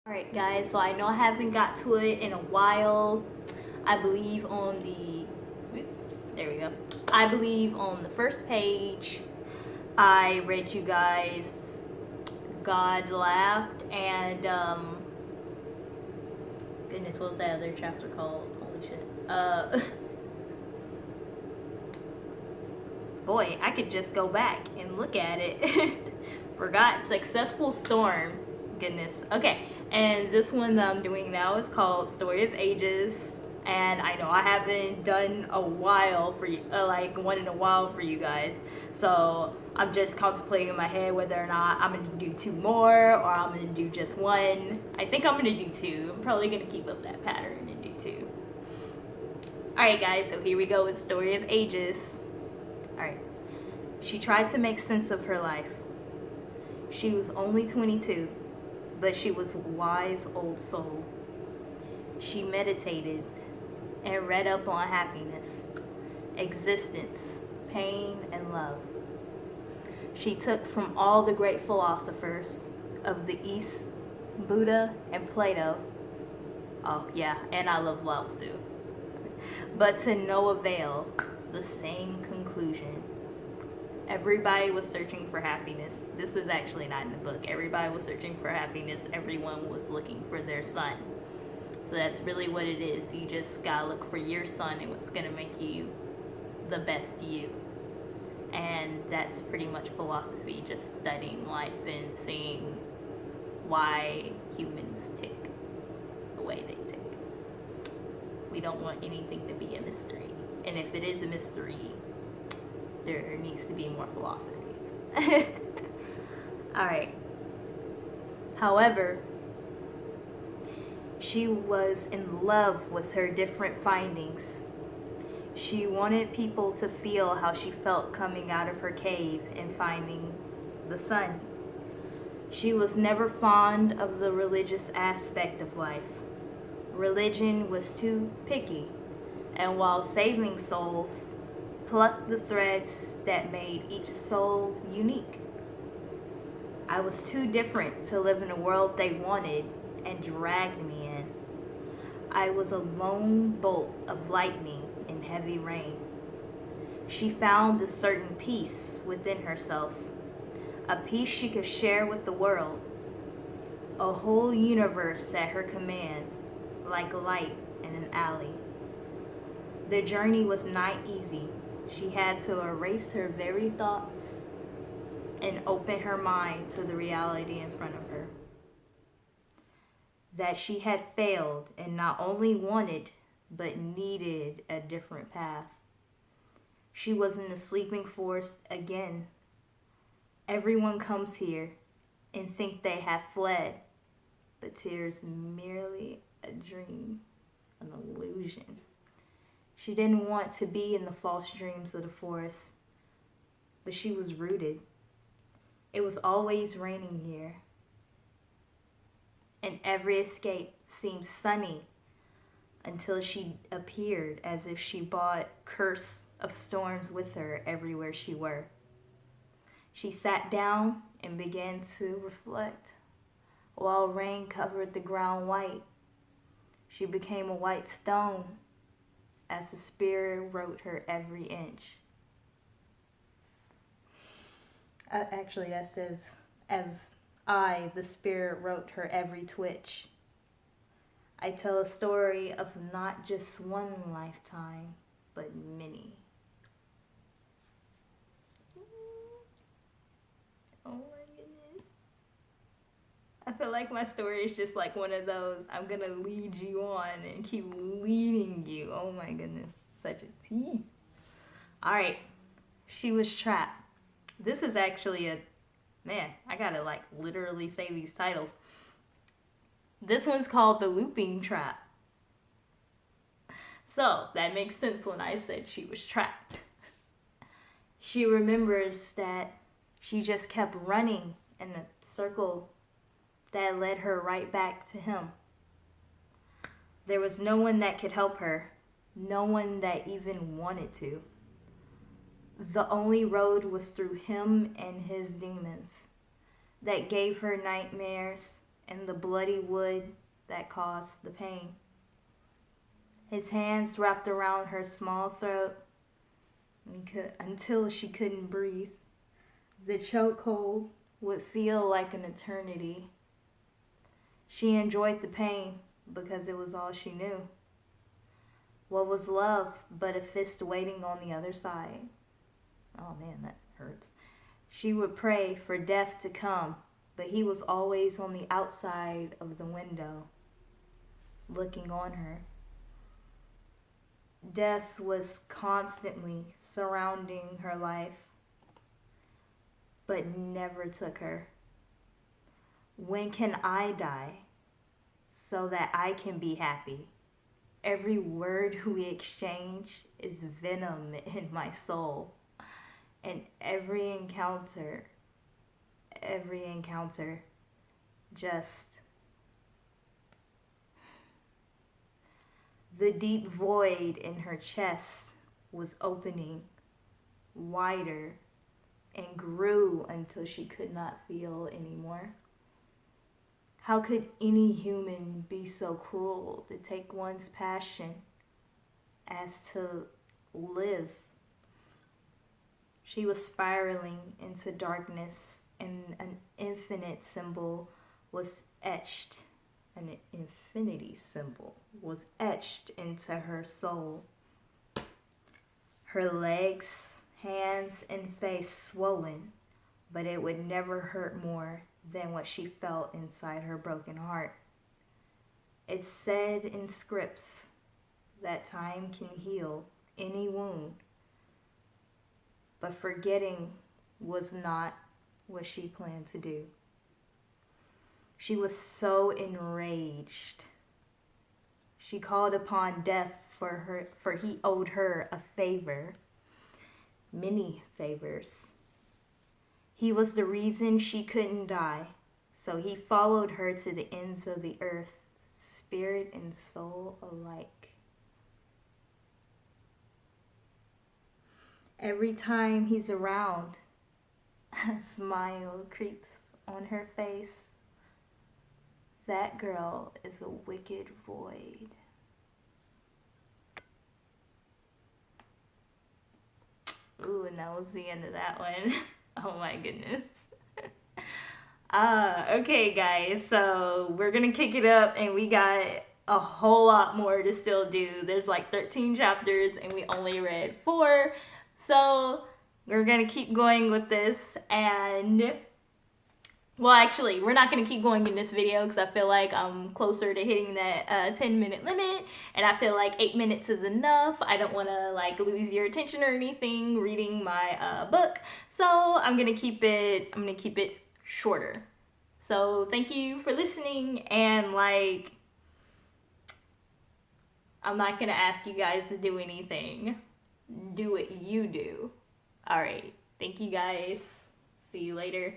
Alright guys, so I know I haven't got to it in a while. I believe on there we go. I believe on the first page, I read you guys God Laughed and goodness, what was that other chapter called? Holy shit. Boy, I could just go back and look at it. Forgot. Successful Storm. Goodness. Okay, and this one that I'm doing now is called Story of Ages. And I know I haven't done a while for you, like one in a while for you guys. So I'm just contemplating in my head whether or not I'm gonna do two more or I'm gonna do just one. I think I'm gonna do two. I'm probably gonna keep up that pattern and do two. Alright guys, so here we go with Story of Ages. Alright. She tried to make sense of her life. She was only 22, but she was a wise old soul. She meditated and read up on happiness, existence, pain, and love. She took from all the great philosophers of the East, Buddha and Plato. Oh yeah, and I love Lao Tzu. But to no avail, the same conclusion. Everybody was searching for happiness. This is actually not in the book. Everybody was searching for happiness. Everyone was looking for their sun. So that's really what it is. You just gotta look for your sun and what's gonna make you the best you. And that's pretty much philosophy, just studying life and seeing why humans tick the way they tick. We don't want anything to be a mystery. And if it is a mystery, there needs to be more philosophy. Alright. However, she was in love with her different findings. She wanted people to feel how she felt coming out of her cave and finding the sun. She was never fond of the religious aspect of life. Religion was too picky, and while saving souls, plucked the threads that made each soul unique. I was too different to live in a world they wanted and dragged me in. I was a lone bolt of lightning in heavy rain. She found a certain peace within herself, a peace she could share with the world, a whole universe at her command, like light in an alley. The journey was not easy. She had to erase her very thoughts and open her mind to the reality in front of her. That she had failed and not only wanted, but needed a different path. She was in the sleeping forest again. Everyone comes here and think they have fled, but 'tis merely a dream, an illusion. She didn't want to be in the false dreams of the forest, but she was rooted. It was always raining here, and every escape seemed sunny until she appeared as if she brought curse of storms with her everywhere she were. She sat down and began to reflect, while rain covered the ground white. She became a white stone as the spirit wrote her every inch. Actually, that says, as I, the spirit, wrote her every twitch. I tell a story of not just one lifetime, but many. Oh my goodness. I feel like my story is just like one of those, I'm gonna lead you on and keep leading you. Oh my goodness, such a tea. Alright, she was trapped. This is actually man, I gotta like literally say these titles. This one's called The Looping Trap. So that makes sense when I said she was trapped. She remembers that she just kept running in a circle that led her right back to him. There was no one that could help her, no one that even wanted to. The only road was through him and his demons that gave her nightmares and the bloody wood that caused the pain. His hands wrapped around her small throat until she couldn't breathe. The chokehold would feel like an eternity. She enjoyed the pain because it was all she knew. What was love but a fist waiting on the other side? Oh man, that hurts. She would pray for death to come, but he was always on the outside of the window, looking on her. Death was constantly surrounding her life, but never took her. When can I die so that I can be happy? Every word we exchange is venom in my soul. And every encounter, just the deep void in her chest was opening wider and grew until she could not feel anymore. How could any human be so cruel to take one's passion as to live? She was spiraling into darkness, and an infinite symbol was etched. An infinity symbol was etched into her soul. Her legs, hands, and face swollen, but it would never hurt more than what she felt inside her broken heart. It said in scripts that time can heal any wound, but forgetting was not what she planned to do. She was so enraged. She called upon death for he owed her a favor, many favors. He was the reason she couldn't die, so he followed her to the ends of the earth, spirit and soul alike. Every time he's around, a smile creeps on her face. That girl is a wicked void. Ooh, and that was the end of that one. Oh my goodness. Okay guys, so we're gonna kick it up and we got a whole lot more to still do. There's like 13 chapters and we only read 4. So we're gonna keep going with this, and well, actually, we're not going to keep going in this video because I feel like I'm closer to hitting that 10-minute limit, and I feel like 8 minutes is enough. I don't want to like lose your attention or anything reading my book, so I'm going to keep it shorter. So thank you for listening, and like, I'm not going to ask you guys to do anything. Do what you do. All right. Thank you guys. See you later.